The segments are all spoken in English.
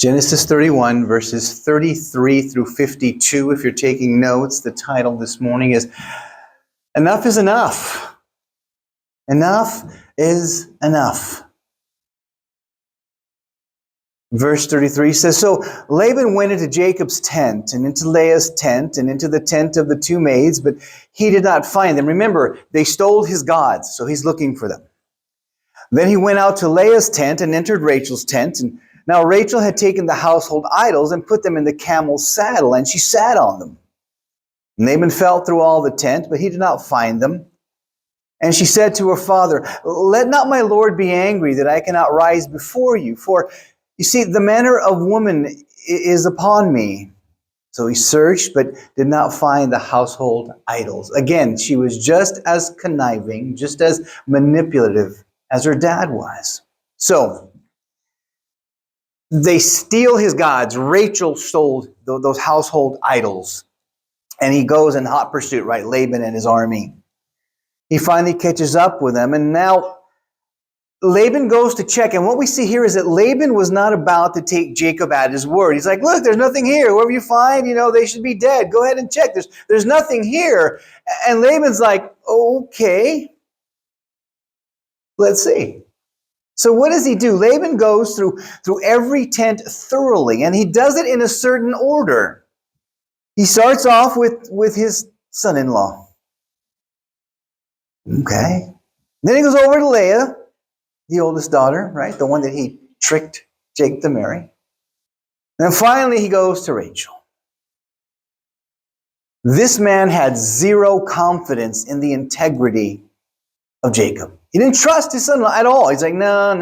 Genesis 31, verses 33 through 52. If you're taking notes, the title this morning is Enough is Enough. Enough is enough. Verse 33 says, So Laban went into Jacob's tent, and into Leah's tent, and into the tent of the two maids, but he did not find them. Remember, they stole his gods, so he's looking for them. Then he went out to Leah's tent and entered Rachel's tent, and now Rachel had taken the household idols and put them in the camel's saddle, and she sat on them. Laban felt through all the tent, but he did not find them. And she said to her father, Let not my lord be angry that I cannot rise before you, for you see, the manner of woman is upon me. So he searched, but did not find the household idols. Again, she was just as conniving, just as manipulative as her dad was. So they steal his gods. Rachel stole those household idols. And he goes in hot pursuit, right? Laban and his army. He finally catches up with them. And now Laban goes to check. And what we see here is that Laban was not about to take Jacob at his word. He's like, look, there's nothing here. Whoever you find, they should be dead. Go ahead and check. There's nothing here. And Laban's like, okay, let's see. So what does he do? Laban goes through every tent thoroughly, and he does it in a certain order. He starts off with his son-in-law. Okay. Then he goes over to Leah, the oldest daughter, right? The one that he tricked Jacob to marry. And then finally he goes to Rachel. This man had zero confidence in the integrity of Jacob. He didn't trust his son-in-law at all. He's like, no.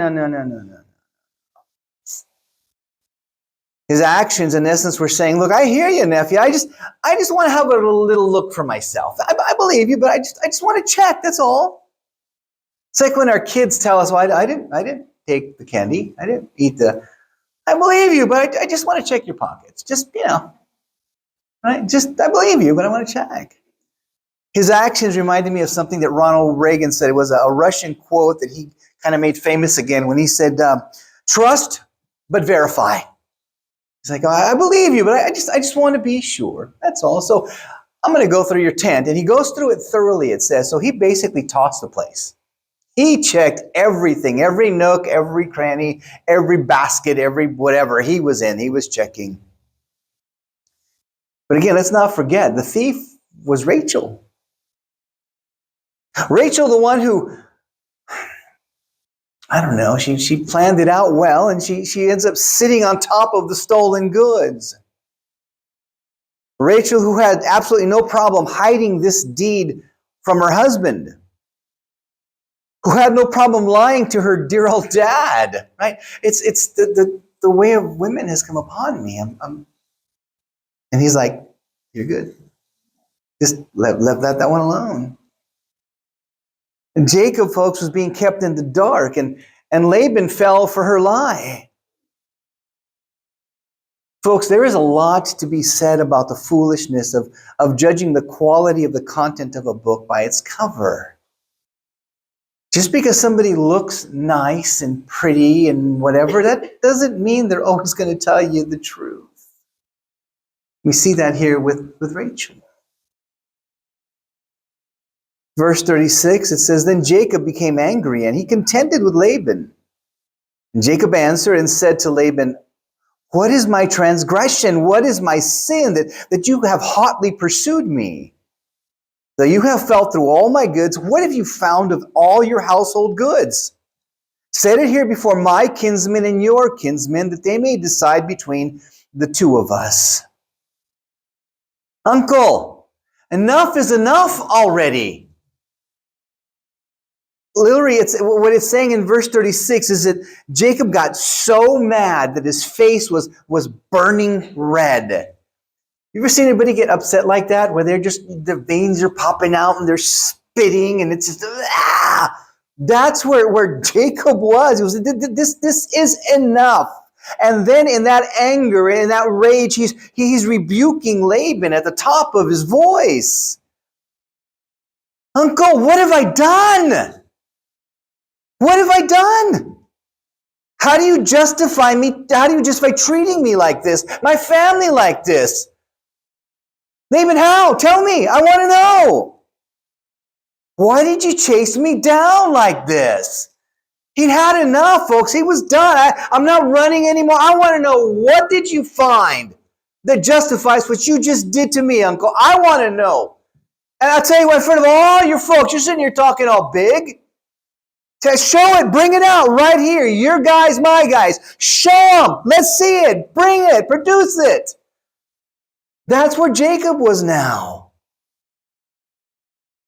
His actions, in essence, were saying, look, I hear you, nephew. I just want to have a little look for myself. I believe you, but I just want to check, that's all. It's like when our kids tell us, well, I didn't take the candy. I didn't eat I believe you, but I just want to check your pockets. Just, right? Just, I believe you, but I want to check. His actions reminded me of something that Ronald Reagan said. It was a Russian quote that he kind of made famous again when he said, trust, but verify. He's like, I believe you, but I just want to be sure. That's all. So I'm going to go through your tent. And he goes through it thoroughly, it says. So he basically tossed the place. He checked everything, every nook, every cranny, every basket, every whatever he was in. He was checking. But again, let's not forget, the thief was Rachel. Rachel, the one who, I don't know, she planned it out well, and she ends up sitting on top of the stolen goods. Rachel, who had absolutely no problem hiding this deed from her husband, who had no problem lying to her dear old dad, right? It's the way of women has come upon me. And he's like, you're good. Just let that one alone. And Jacob, folks, was being kept in the dark, and Laban fell for her lie. Folks, there is a lot to be said about the foolishness of judging the quality of the content of a book by its cover. Just because somebody looks nice and pretty and whatever, that doesn't mean they're always going to tell you the truth. We see that here with Rachel. Verse 36, it says, Then Jacob became angry, and he contended with Laban. And Jacob answered and said to Laban, What is my transgression? What is my sin that you have hotly pursued me? Though you have felt through all my goods, what have you found of all your household goods? Set it here before my kinsmen and your kinsmen, that they may decide between the two of us. Uncle, enough is enough already. Literally, what it's saying in verse 36 is that Jacob got so mad that his face was burning red. You ever seen anybody get upset like that, where their veins are popping out and they're spitting, and it's just, That's where Jacob was. It was, this is enough. And then in that anger, in that rage, he's rebuking Laban at the top of his voice. Uncle, what have I done? What have I done? How do you justify me? How do you justify treating me like this? My family like this? Laban, how? Tell me. I want to know. Why did you chase me down like this? He'd had enough, folks. He was done. I'm not running anymore. I want to know, what did you find that justifies what you just did to me, Uncle? I want to know. And I'll tell you what, in front of all your folks, you're sitting here talking all big. Show it, bring it out right here. Your guys, my guys. Show them. Let's see it. Bring it. Produce it. That's where Jacob was now.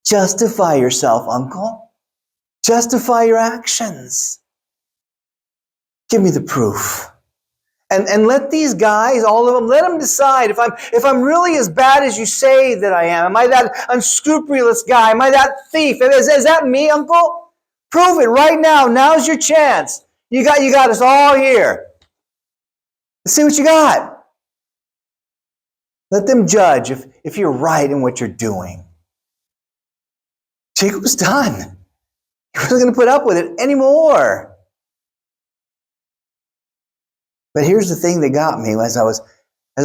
Justify yourself, Uncle. Justify your actions. Give me the proof. And let these guys, all of them, let them decide if I'm really as bad as you say that I am. Am I that unscrupulous guy? Am I that thief? Is that me, Uncle? Prove it right now. Now's your chance. You got us all here. Let's see what you got. Let them judge if you're right in what you're doing. Jacob was done. He wasn't going to put up with it anymore. But here's the thing that got me as I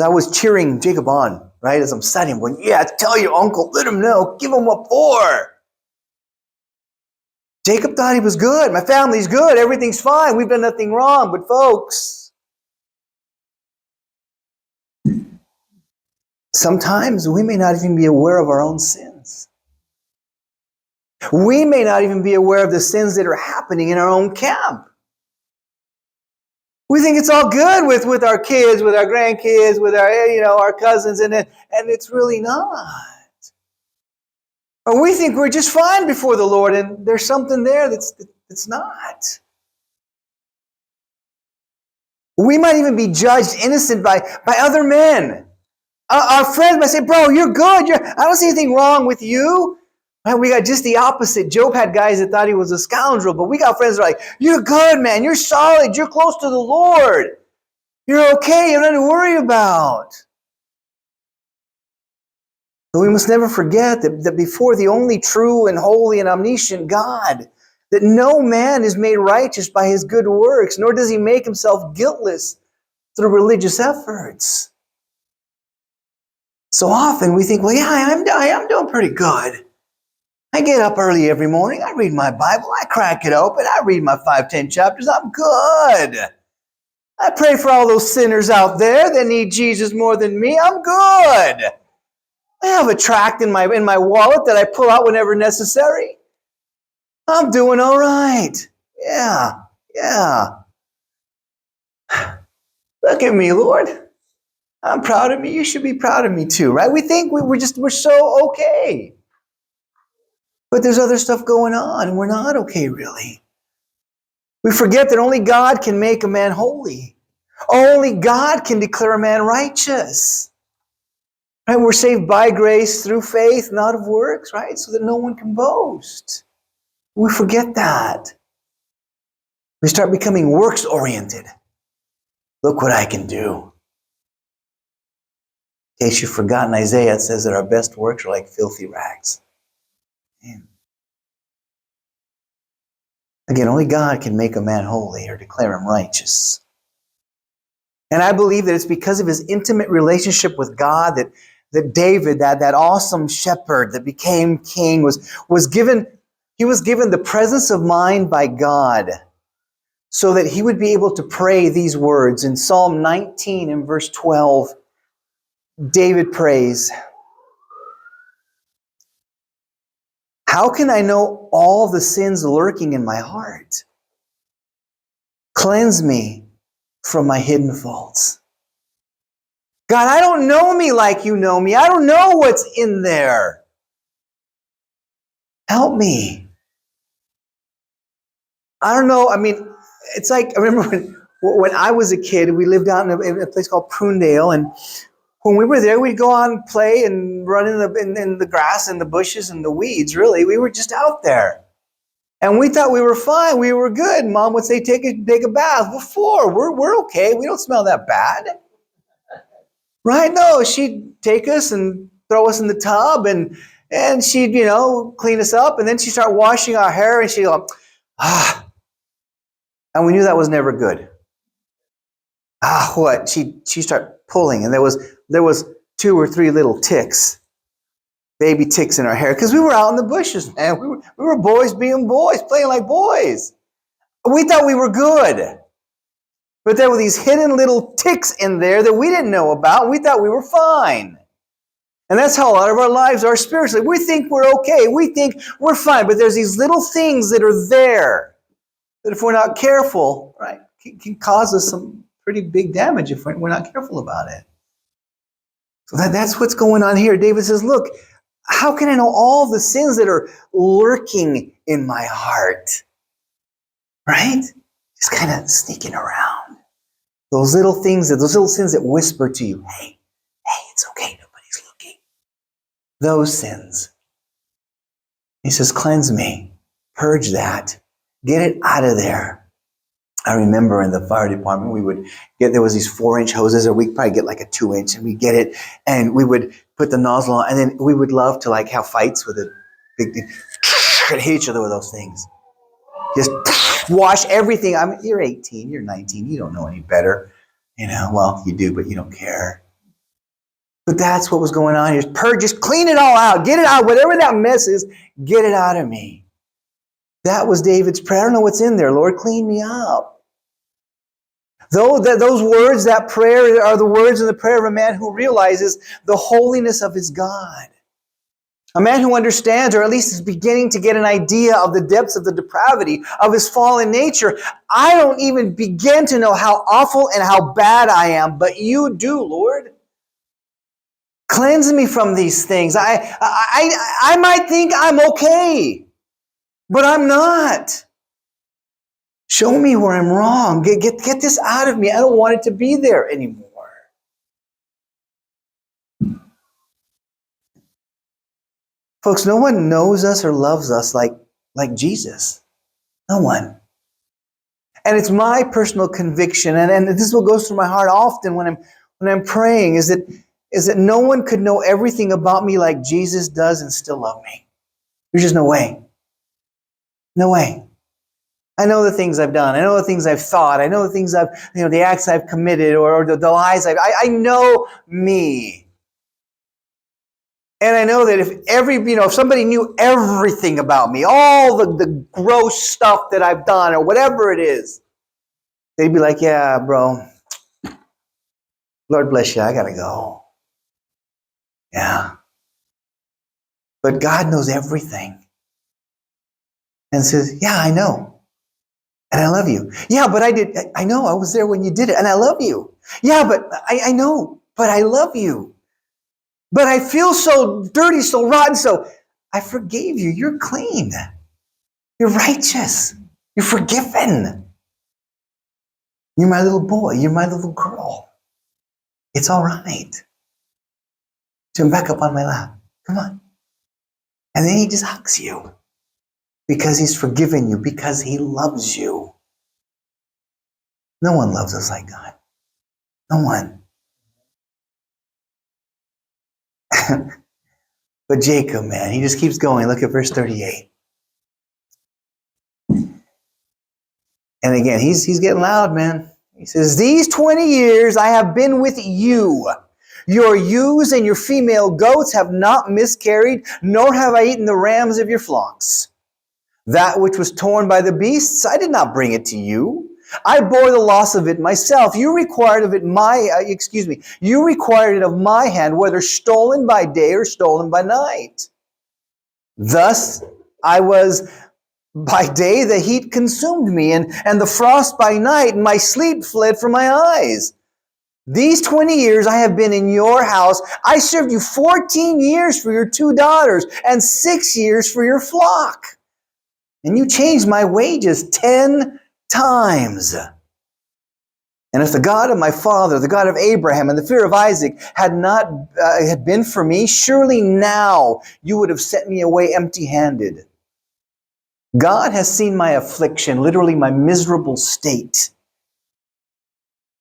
was cheering Jacob on, right? As I'm studying, going, yeah, tell your uncle, let him know, give him what for. Jacob thought he was good. My family's good. Everything's fine. We've done nothing wrong. But folks, sometimes we may not even be aware of our own sins. We may not even be aware of the sins that are happening in our own camp. We think it's all good with our kids, with our grandkids, with our cousins, and it's really not. Or we think we're just fine before the Lord, and there's something there that's not. We might even be judged innocent by other men. Our friends might say, bro, you're good. I don't see anything wrong with you. Right? We got just the opposite. Job had guys that thought he was a scoundrel, but we got friends that are like, you're good, man. You're solid. You're close to the Lord. You're okay. You don't have to worry about. But we must never forget that before the only true and holy and omniscient God, that no man is made righteous by his good works, nor does he make himself guiltless through religious efforts. So often we think, well, yeah, I am doing pretty good. I get up early every morning. I read my Bible. I crack it open. I read my 5-10 chapters. I'm good. I pray for all those sinners out there that need Jesus more than me. I'm good. I have a tract in my wallet that I pull out whenever necessary. I'm doing all right. Yeah. Look at me, Lord. I'm proud of me. You should be proud of me too, right? We think we're so okay. But there's other stuff going on, and we're not okay, really. We forget that only God can make a man holy. Only God can declare a man righteous. Right? We're saved by grace through faith, not of works, right? So that no one can boast. We forget that. We start becoming works-oriented. Look what I can do. In case you've forgotten, Isaiah says that our best works are like filthy rags. Man. Again, only God can make a man holy or declare him righteous. And I believe that it's because of his intimate relationship with God that David, that awesome shepherd that became king, was given the presence of mind by God so that he would be able to pray these words. In Psalm 19 and verse 12, David prays, how can I know all the sins lurking in my heart? Cleanse me from my hidden faults. God, I don't know me like you know me. I don't know what's in there. Help me. I don't know. I mean, it's like, I remember when I was a kid, we lived out in a place called Prunedale, and when we were there, we'd go out and play and run in the grass and the bushes and the weeds, really. We were just out there. And we thought we were fine. We were good. Mom would say, take a bath. Before, we're okay. We don't smell that bad. Right? No, she'd take us and throw us in the tub, and she'd, clean us up. And then she'd start washing our hair, and she'd go, And we knew that was never good. What? She started pulling, and there was 2 or 3 little ticks, baby ticks in our hair, because we were out in the bushes, man. We were boys being boys, playing like boys. We thought we were good. But there were these hidden little ticks in there that we didn't know about. We thought we were fine. And that's how a lot of our lives are spiritually. We think we're okay. We think we're fine. But there's these little things that are there that if we're not careful, right, can cause us some pretty big damage if we're not careful about it. So that's what's going on here. David says, look, how can I know all the sins that are lurking in my heart? Right? Just kind of sneaking around. Those little things, those little sins that whisper to you, hey, it's okay, nobody's looking. Those sins. He says, cleanse me, purge that, get it out of there. I remember in the fire department, there was these 4-inch hoses, or we'd probably get like a 2-inch, and we'd get it, and we would put the nozzle on, and then we would love to like have fights with a big thing, and hit each other with those things. Just wash everything. I mean, you're 18, you're 19, you don't know any better. Well, you do, but you don't care. But that's what was going on here. Purge, just clean it all out. Get it out. Whatever that mess is, get it out of me. That was David's prayer. I don't know what's in there. Lord, clean me up. Those words, that prayer, are the words in the prayer of a man who realizes the holiness of his God. A man who understands, or at least is beginning to get an idea of the depths of the depravity of his fallen nature. I don't even begin to know how awful and how bad I am, but you do, Lord. Cleanse me from these things. I might think I'm okay, but I'm not. Show me where I'm wrong. Get this out of me. I don't want it to be there anymore. Folks, no one knows us or loves us like Jesus. No one. And it's my personal conviction, and this is what goes through my heart often when I'm praying, is that no one could know everything about me like Jesus does and still love me. There's just no way. No way. I know the things I've done. I know the things I've thought. I know the things the acts I've committed, or the lies I know me. And I know that if somebody knew everything about me, all the gross stuff that I've done or whatever it is, they'd be like, yeah, bro, Lord bless you, I gotta go. Yeah. But God knows everything. And says, yeah, I know. And I love you. Yeah, but I know, I was there when you did it, and I love you. Yeah, but I know, but I love you. But I feel so dirty, so rotten, so I forgave you. You're clean. You're righteous. You're forgiven. You're my little boy. You're my little girl. It's all right. Jump back up on my lap. Come on. And then he just hugs you because he's forgiven you, because he loves you. No one loves us like God. No one. But Jacob, man, he just keeps going. Look at verse 38. And again, he's getting loud, man. He says, these 20 years I have been with you. Your ewes and your female goats have not miscarried, nor have I eaten the rams of your flocks. That which was torn by the beasts, I did not bring it to you. I bore the loss of it myself. You required it of my hand, whether stolen by day or stolen by night. Thus I was by day, the heat consumed me, and the frost by night, and my sleep fled from my eyes. These 20 years I have been in your house. I served you 14 years for your 2 daughters, and 6 years for your flock. And you changed my wages 10 times. And if the God of my father, the God of Abraham, and the fear of Isaac had been for me, surely now you would have sent me away empty-handed. God has seen my affliction, literally my miserable state,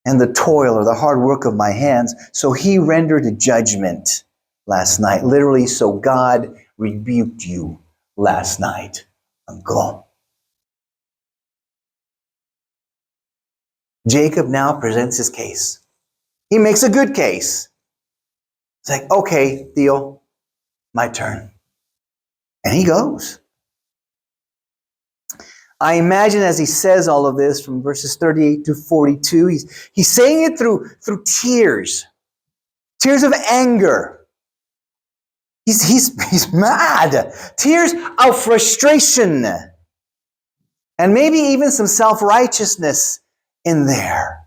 and the toil or the hard work of my hands. So he rendered a judgment last night. Literally, so God rebuked you last night, uncle. Jacob now presents his case. He makes a good case. It's like, okay, Theo, my turn. And he goes. I imagine as he says all of this from verses 38 to 42, he's saying it through tears. Tears of anger. He's mad. Tears of frustration. And maybe even some self-righteousness in there.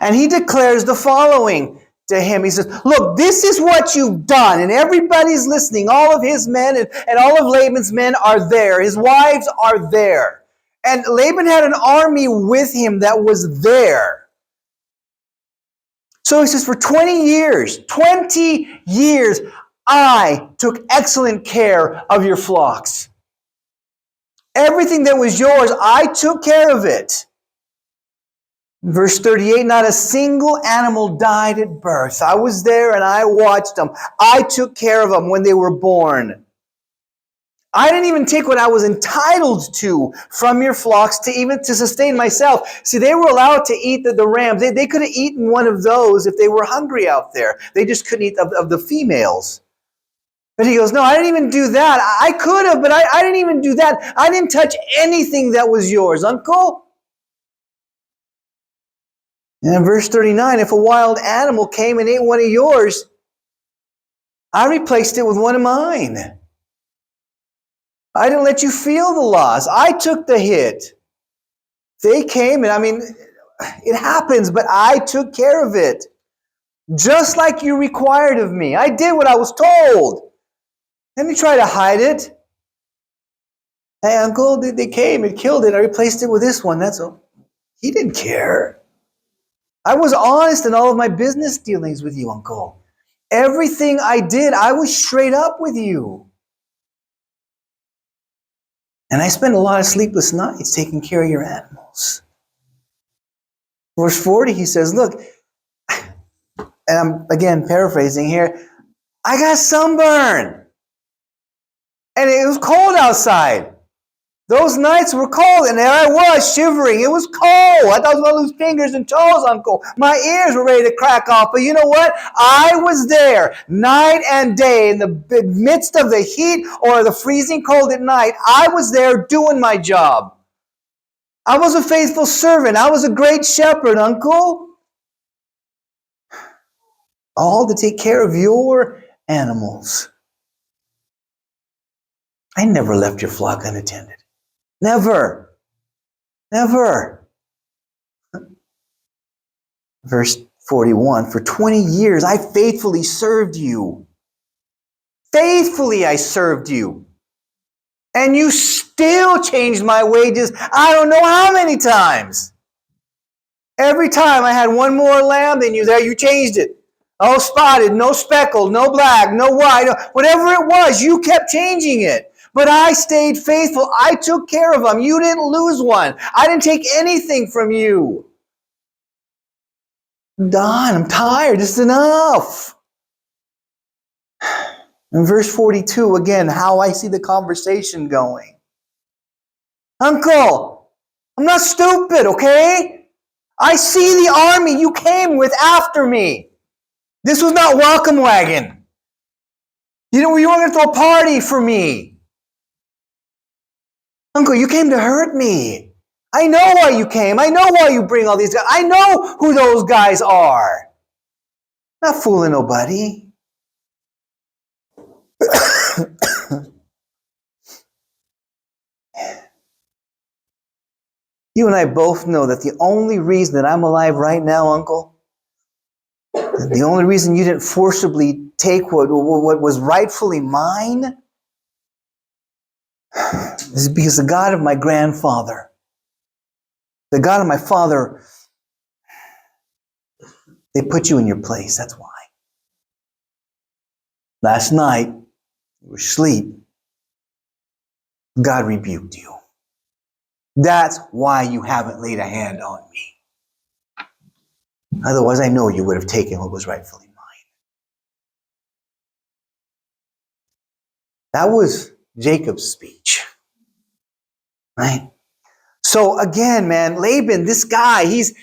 And he declares the following to him. He says, look, this is what you've done. And everybody's listening. All of his men and all of Laban's men are there. His wives are there. And Laban had an army with him that was there. So he says, for 20 years, I took excellent care of your flocks. Everything that was yours, I took care of it. Verse 38, not a single animal died at birth. I was there and I watched them. I took care of them when they were born. I didn't even take what I was entitled to from your flocks to sustain myself. See, they were allowed to eat the rams. They could have eaten one of those if they were hungry out there. They just couldn't eat of the females. But he goes, no, I didn't even do that. I could have, but I didn't even do that. I didn't touch anything that was yours, uncle. And in verse 39, if a wild animal came and ate one of yours, I replaced it with one of mine. I didn't let you feel the loss. I took the hit. They came, and it happens, but I took care of it. Just like you required of me. I did what I was told. Let me try to hide it. Hey, uncle, they came and killed it. I replaced it with this one. That's all. He didn't care. I was honest in all of my business dealings with you, uncle. Everything I did, I was straight up with you. And I spent a lot of sleepless nights taking care of your animals. Verse 40, he says, look, and I'm again paraphrasing here, I got sunburn. And it was cold outside. Those nights were cold, and there I was shivering. It was cold. I thought I was going to lose fingers and toes, uncle. My ears were ready to crack off. But you know what? I was there night and day in the midst of the heat or the freezing cold at night. I was there doing my job. I was a faithful servant. I was a great shepherd, uncle. All to take care of your animals. I never left your flock unattended. Never. Never. Verse 41, for 20 years I faithfully served you. Faithfully I served you. And you still changed my wages I don't know how many times. Every time I had one more lamb than you there, you changed it. Oh, spotted, no speckled, no black, no white, whatever it was, you kept changing it. But I stayed faithful. I took care of them. You didn't lose one. I didn't take anything from you. I'm done. I'm tired. This is enough. In verse 42, again, how I see the conversation going. Uncle, I'm not stupid, okay? I see the army you came with after me. This was not welcome wagon. You weren't going to throw a party for me. Uncle, you came to hurt me. I know why you came. I know why you bring all these guys. I know who those guys are. Not fooling nobody. You and I both know that the only reason that I'm alive right now, Uncle, the only reason you didn't forcibly take what was rightfully mine is because the God of my grandfather, the God of my father, they put you in your place. That's why. Last night, you were asleep. God rebuked you. That's why you haven't laid a hand on me. Otherwise, I know you would have taken what was rightfully mine. That was Jacob's speech. Right? So again, man, Laban, this guy, he's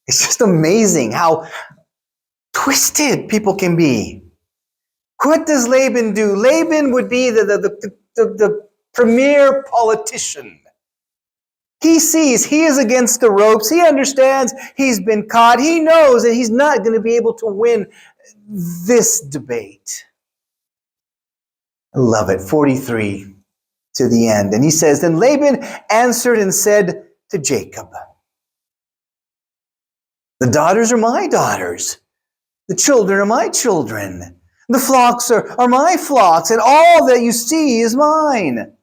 It's just amazing how twisted people can be. What does Laban do? Laban would be the premier politician. He sees he is against the ropes. He understands he's been caught. He knows that he's not going to be able to win this debate. I love it. 43 to the end. And he says, then Laban answered and said to Jacob, the daughters are my daughters. The children are my children. The flocks are my flocks, and all that you see is mine.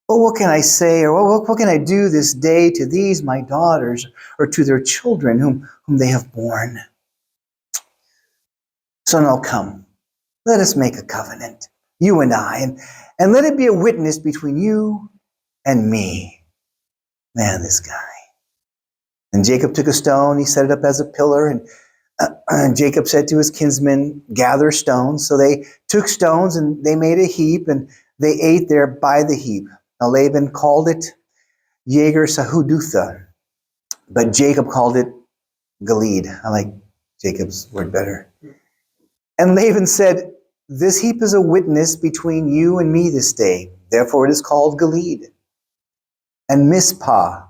Well, what can I say, or what can I do this day to these my daughters, or to their children whom they have borne? So now come, let us make a covenant, you and I, and let it be a witness between you and me. Man, this guy. And Jacob took a stone, he set it up as a pillar, and Jacob said to his kinsmen, gather stones. So they took stones and they made a heap, and they ate there by the heap. Now Laban called it Yager Sahudutha, but Jacob called it Gilead. I like Jacob's word better. And Laban said, this heap is a witness between you and me this day. Therefore it is called Gilead. And Mizpah,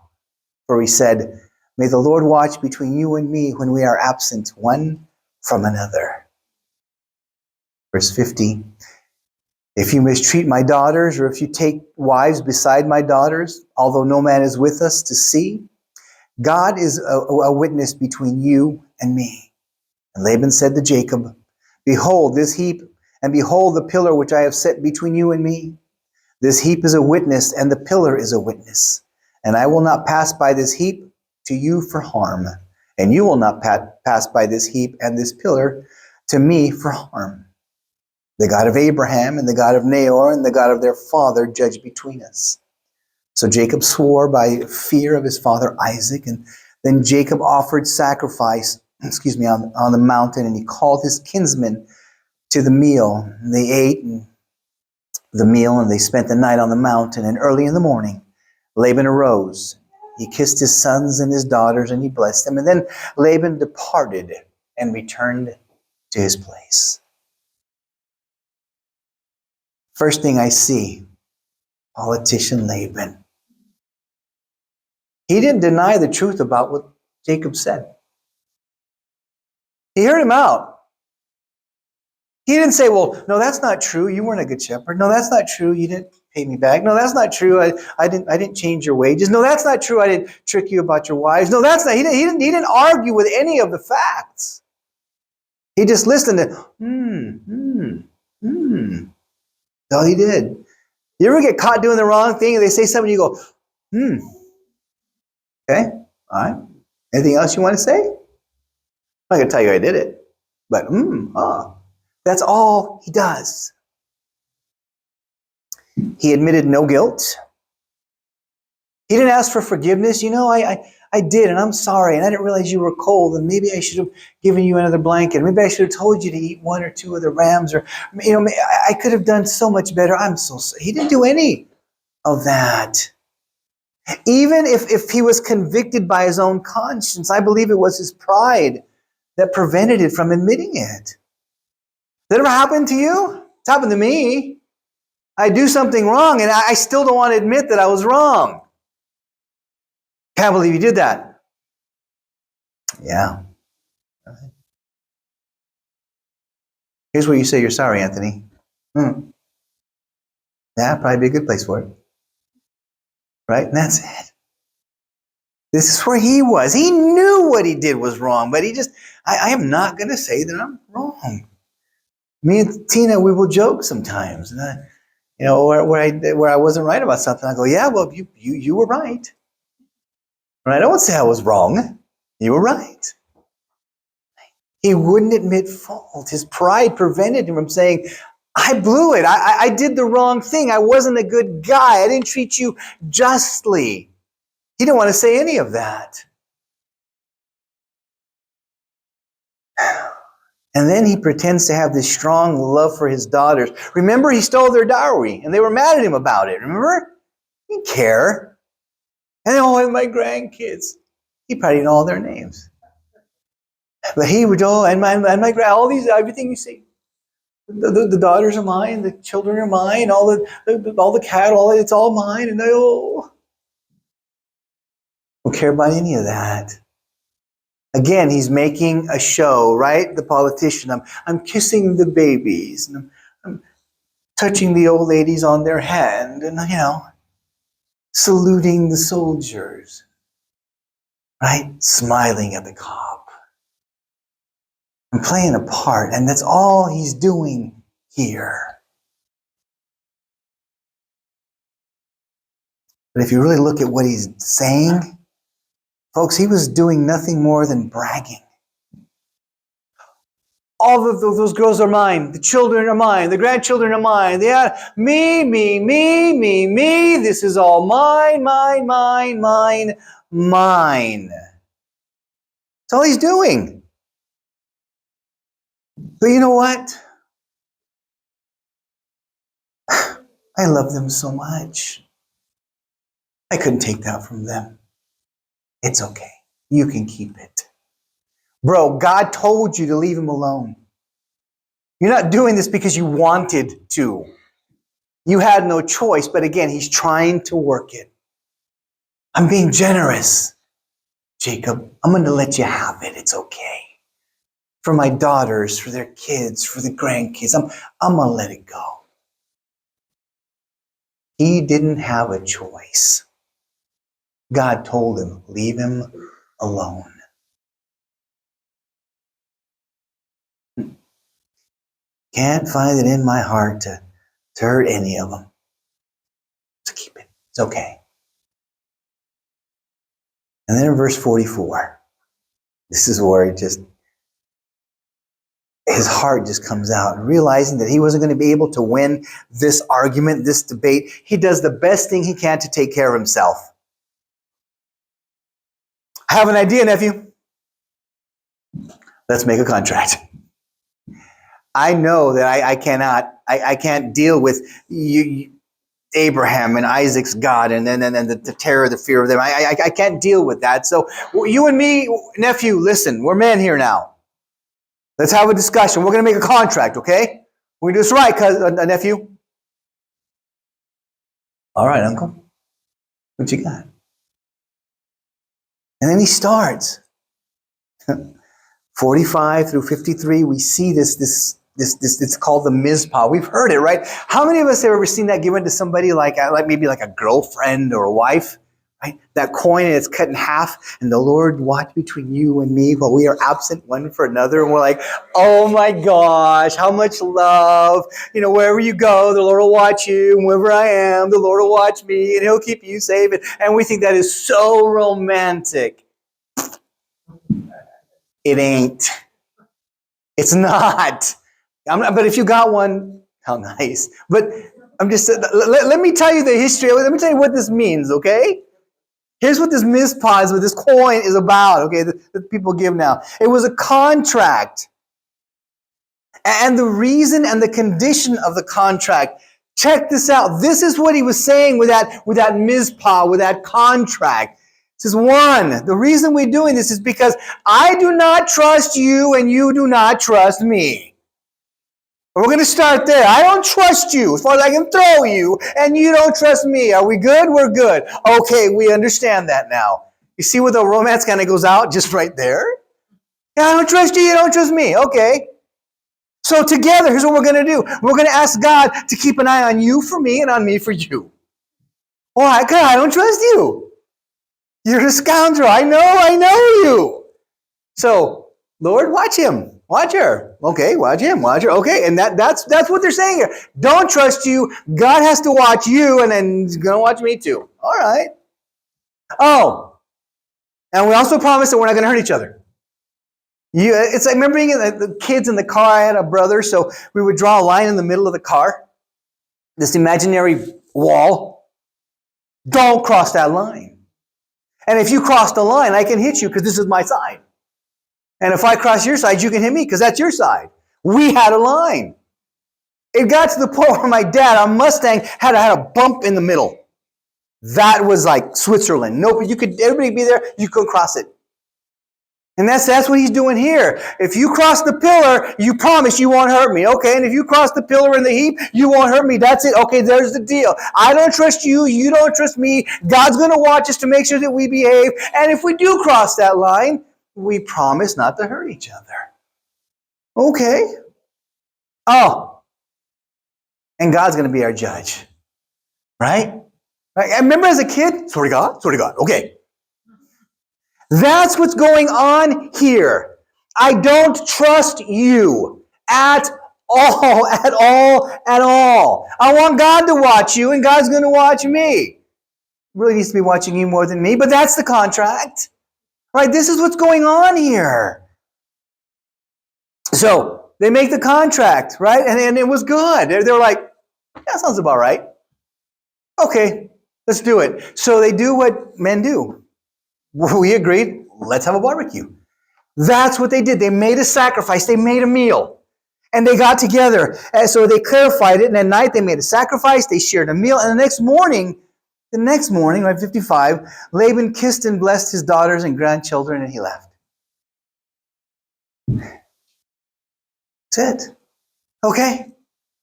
for he said, may the Lord watch between you and me when we are absent one from another. Verse 50. If you mistreat my daughters, or if you take wives beside my daughters, although no man is with us to see, God is a witness between you and me. And Laban said to Jacob, behold this heap, and behold the pillar which I have set between you and me. This heap is a witness, and the pillar is a witness. And I will not pass by this heap to you for harm, and you will not pass by this heap and this pillar to me for harm. The God of Abraham and the God of Nahor and the God of their father judge between us. So Jacob swore by fear of his father Isaac, and then Jacob offered sacrifice, on the mountain, and he called his kinsmen to the meal. And they ate the meal, and they spent the night on the mountain. And early in the morning, Laban arose. He kissed his sons and his daughters, and he blessed them. And then Laban departed and returned to his place. First thing I see, politician Laban. He didn't deny the truth about what Jacob said. He heard him out. He didn't say, well, no, that's not true. You weren't a good shepherd. No, that's not true. You didn't pay me back. No, that's not true. I didn't change your wages. No, that's not true. I didn't trick you about your wives. No, that's not. He didn't argue with any of the facts. He just listened to, That's all he did. You ever get caught doing the wrong thing and they say something, you go, Okay, all right. Anything else you want to say? I'm not going to tell you I did it, but that's all he does. He admitted no guilt. He didn't ask for forgiveness. I did, and I'm sorry, and I didn't realize you were cold, and maybe I should have given you another blanket. Maybe I should have told you to eat one or two of the rams, or I could have done so much better. I'm so sorry. He didn't do any of that. Even if he was convicted by his own conscience, I believe it was his pride that prevented it from admitting it. That ever happened to you? It's happened to me. I do something wrong, and I still don't want to admit that I was wrong. Can't believe you did that. Yeah. Here's where you say you're sorry, Anthony. Yeah, probably be a good place for it. Right? And that's it. This is where he was. He knew what he did was wrong, but I am not going to say that I'm wrong. Me and Tina, we will joke sometimes. And where I wasn't right about something, I go, yeah, well, you were right. Right? I won't say I was wrong. You were right. He wouldn't admit fault. His pride prevented him from saying, I blew it. I did the wrong thing. I wasn't a good guy. I didn't treat you justly. He didn't want to say any of that. And then he pretends to have this strong love for his daughters. Remember, he stole their dowry, and they were mad at him about it. Remember? He didn't care. And my grandkids. He probably know all their names. But he would go, and my all these, everything you see. The daughters are mine, the children are mine, all the cattle, it's all mine, and they don't care about any of that. Again, he's making a show, right? The politician. I'm kissing the babies, and I'm touching the old ladies on their hand, and saluting the soldiers, right? Smiling at the cop. I'm playing a part, and that's all he's doing here. But if you really look at what he's saying, folks, he was doing nothing more than bragging. All of those girls are mine. The children are mine. The grandchildren are mine. Me. This is all mine. That's all he's doing. But you know what? I love them so much. I couldn't take that from them. It's okay. You can keep it. Bro, God told you to leave him alone. You're not doing this because you wanted to. You had no choice, but again, he's trying to work it. I'm being generous, Jacob. I'm going to let you have it. It's okay. For my daughters, for their kids, for the grandkids, I'm going to let it go. He didn't have a choice. God told him, leave him alone. Can't find it in my heart to hurt any of them. So keep it. It's okay. And then in verse 44, this is where his heart just comes out, realizing that he wasn't going to be able to win this argument, this debate. He does the best thing he can to take care of himself. I have an idea, nephew. Let's make a contract. I know that I can't deal with you, Abraham and Isaac's God, and then the terror, the fear of them. I can't deal with that. So you and me, nephew, listen, we're men here now. Let's have a discussion. We're going to make a contract, okay? We do this right, nephew. All right, uncle. What you got? And then he starts. 45 through 53, we see this, it's called the Mizpah. We've heard it, right? How many of us have ever seen that given to somebody like maybe like a girlfriend or a wife? Right? That coin, and it's cut in half, and the Lord watch between you and me while we are absent one for another. And we're like, oh my gosh, how much love. Wherever you go, the Lord will watch you. And wherever I am, the Lord will watch me, and he'll keep you safe. And we think that is so romantic. It ain't. It's not. But if you got one, how nice. But I'm just, let me tell you the history. Let me tell you what this means, okay? Here's what this Mizpah is, what this coin is about, okay, that people give now. It was a contract. And the reason and the condition of the contract, check this out. This is what he was saying with that Mizpah, with that contract. It says, one, the reason we're doing this is because I do not trust you and you do not trust me. We're going to start there. I don't trust you as far as I can throw you, and you don't trust me. Are we good? We're good. Okay, we understand that now. You see where the romance kind of goes out? Just right there. Yeah, I don't trust you. You don't trust me. Okay. So together, here's what we're going to do. We're going to ask God to keep an eye on you for me and on me for you. All right, God, I don't trust you. You're a scoundrel. I know you. So, Lord, watch him. Watch her. Okay, watch him. Watch her. Okay, and that's what they're saying here. Don't trust you. God has to watch you, and then he's going to watch me too. All right. Oh, and we also promise that we're not going to hurt each other. It's like, remember the kids in the car? I had a brother, so we would draw a line in the middle of the car, this imaginary wall. Don't cross that line. And if you cross the line, I can hit you because this is my side. And if I cross your side, you can hit me because that's your side. We had a line. It got to the point where my dad, our Mustang, had a bump in the middle. That was like Switzerland. Nope, everybody be there, you couldn't cross it. And that's what he's doing here. If you cross the pillar, you promise you won't hurt me. Okay, and if you cross the pillar in the heap, you won't hurt me. That's it. Okay, there's the deal. I don't trust you. You don't trust me. God's going to watch us to make sure that we behave. And if we do cross that line, we promise not to hurt each other. Okay. Oh. And God's going to be our judge. Right? I remember as a kid, swear to God, swear to God. Okay. That's what's going on here. I don't trust you at all, at all, at all. I want God to watch you, and God's going to watch me. Really needs to be watching you more than me, but that's the contract. Right? This is what's going on here. So they make the contract, right? And it was good. They're like, that sounds about right. Okay, let's do it. So they do what men do. We agreed, let's have a barbecue. That's what they did. They made a sacrifice. They made a meal. And they got together. And so they clarified it. And at night they made a sacrifice. They shared a meal. And the next morning, right, 55, Laban kissed and blessed his daughters and grandchildren, and he left. That's it. Okay.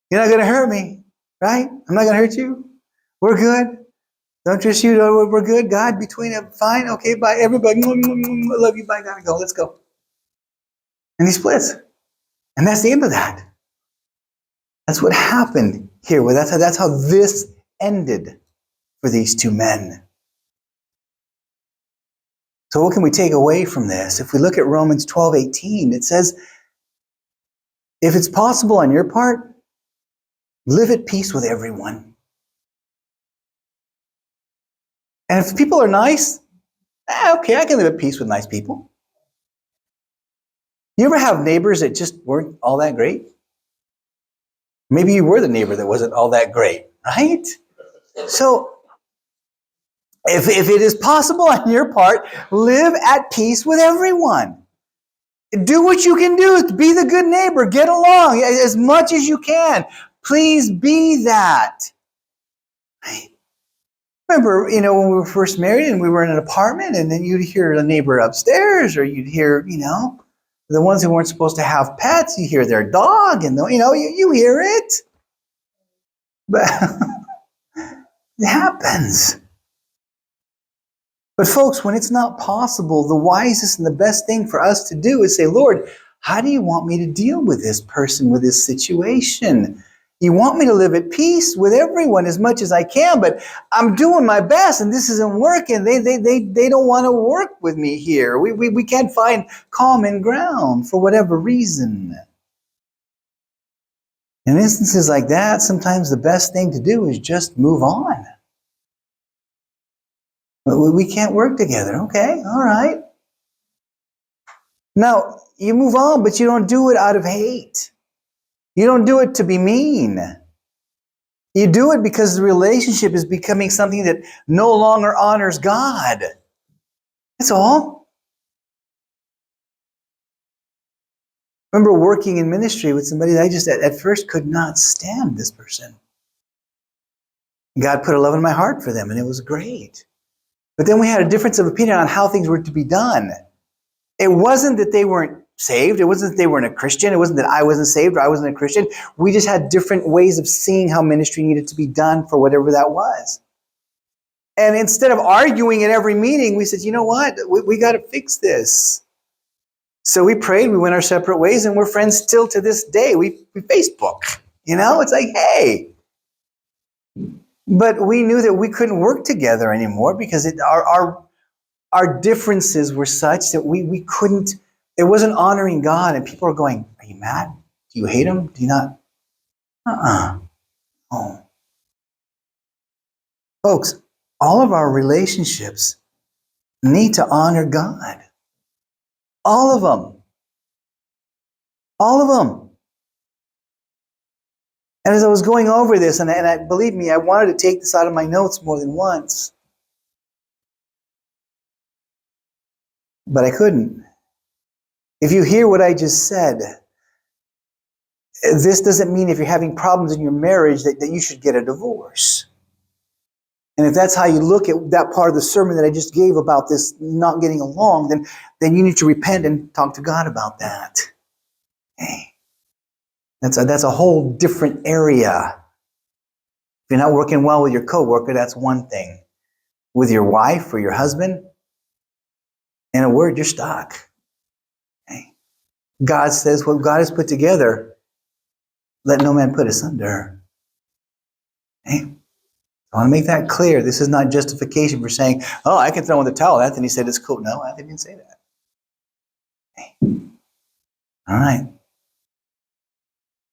You're not going to hurt me, right? I'm not going to hurt you. We're good. Don't trust you. We're good. God, between them, fine. Okay, bye. Everybody, I love you. Bye. Gotta go. Let's go. And he splits. And that's the end of that. That's what happened here. Well, that's how this ended for these two men. So what can we take away from this? If we look at Romans 12:18, it says, if it's possible on your part, live at peace with everyone. And if people are nice, okay, I can live at peace with nice people. You ever have neighbors that just weren't all that great? Maybe you were the neighbor that wasn't all that great, right? So, if it is possible on your part, live at peace with everyone. Do what you can do. Be the good neighbor. Get along as much as you can. Please be that. Right? Remember, when we were first married and we were in an apartment, and then you'd hear the neighbor upstairs, or you'd hear, the ones who weren't supposed to have pets, you hear their dog, and you hear it. But it happens. But folks, when it's not possible, the wisest and the best thing for us to do is say, Lord, how do you want me to deal with this person, with this situation? You want me to live at peace with everyone as much as I can, but I'm doing my best and this isn't working. They don't want to work with me here. We can't find common ground for whatever reason. In instances like that, sometimes the best thing to do is just move on. We can't work together. Okay, all right. Now, you move on, but you don't do it out of hate. You don't do it to be mean. You do it because the relationship is becoming something that no longer honors God. That's all. I remember working in ministry with somebody that I just at first could not stand this person. God put a love in my heart for them, and it was great. But then we had a difference of opinion on how things were to be done. It wasn't that they weren't saved. It wasn't that they weren't a Christian. It wasn't that I wasn't saved or I wasn't a Christian. We just had different ways of seeing how ministry needed to be done for whatever that was. And instead of arguing at every meeting, we said, you know what? We got to fix this. So we prayed. We went our separate ways, and we're friends still to this day. We Facebook. It's like, hey. But we knew that we couldn't work together anymore because our differences were such that we couldn't. It wasn't honoring God, and people are going, are you mad? Do you hate him? Do you not? Oh. Folks, all of our relationships need to honor God. All of them. All of them. And as I was going over this, and believe me, I wanted to take this out of my notes more than once. But I couldn't. If you hear what I just said, this doesn't mean if you're having problems in your marriage that you should get a divorce. And if that's how you look at that part of the sermon that I just gave about this not getting along, then you need to repent and talk to God about that. Okay. That's a whole different area. If you're not working well with your coworker, that's one thing. With your wife or your husband, in a word, you're stuck. Okay. God says, what God has put together, let no man put asunder. Okay. I want to make that clear. This is not justification for saying, oh, I can throw in the towel. Anthony said it's cool. No, Anthony didn't say that. Okay. All right.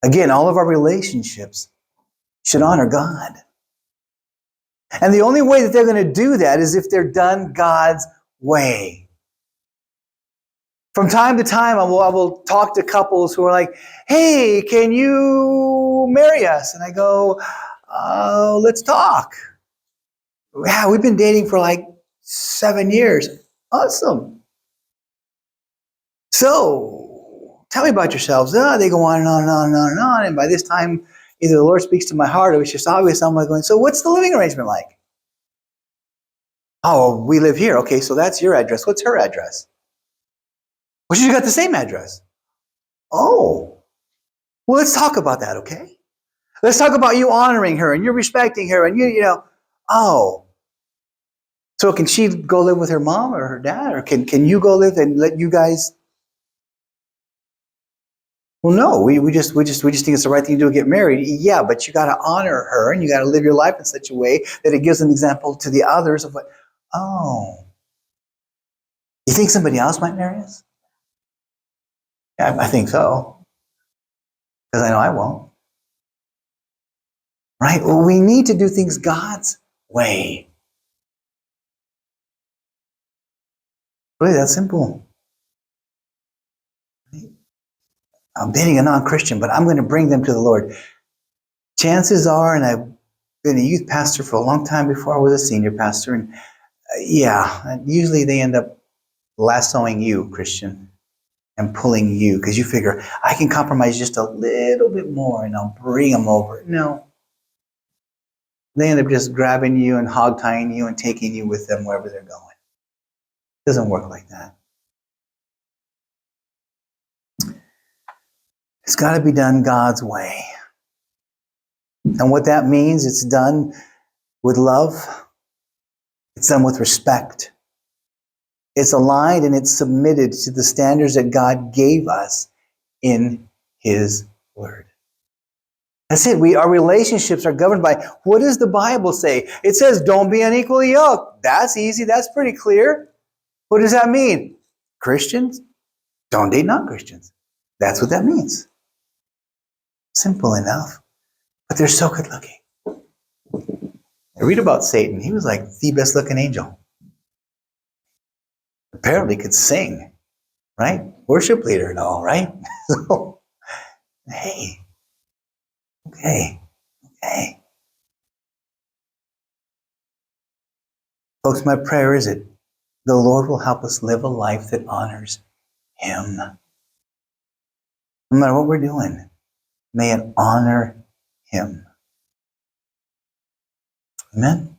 Again, all of our relationships should honor God. And the only way that they're going to do that is if they're done God's way. From time to time, I will talk to couples who are like, hey, can you marry us? And I go, let's talk. Yeah, we've been dating for like 7 years. Awesome. So, tell me about yourselves. They go on and on and on and on and on. And by this time, either the Lord speaks to my heart or it's just obvious. I'm like going, so what's the living arrangement like? Oh, we live here. Okay, so that's your address. What's her address? Well, she's got the same address. Oh, well, let's talk about that, okay? Let's talk about you honoring her and you respecting her and oh. So can she go live with her mom or her dad? Or can you go live and let you guys? Well, no, we just think it's the right thing to do to get married. Yeah, but you got to honor her and you got to live your life in such a way that it gives an example to the others of what, oh. You think somebody else might marry us? Yeah, I think so. Because I know I won't. Right? Well, we need to do things God's way. Really, that's simple. I'm dating a non-Christian, but I'm going to bring them to the Lord. Chances are, and I've been a youth pastor for a long time before I was a senior pastor, and usually they end up lassoing you, Christian, and pulling you, because you figure, I can compromise just a little bit more and I'll bring them over. No. They end up just grabbing you and hog-tying you and taking you with them wherever they're going. It doesn't work like that. It's got to be done God's way. And what that means, it's done with love. It's done with respect. It's aligned and it's submitted to the standards that God gave us in His Word. That's it. Our relationships are governed by, what does the Bible say? It says, don't be unequally yoked. That's easy. That's pretty clear. What does that mean? Christians, don't date non-Christians. That's what that means. Simple enough. But they're so good looking. I read about Satan. He was like the best looking angel. Apparently could sing, right? Worship leader and all, right? So, hey, okay. Folks, my prayer is that the Lord will help us live a life that honors Him. No matter what we're doing, may it honor Him. Amen?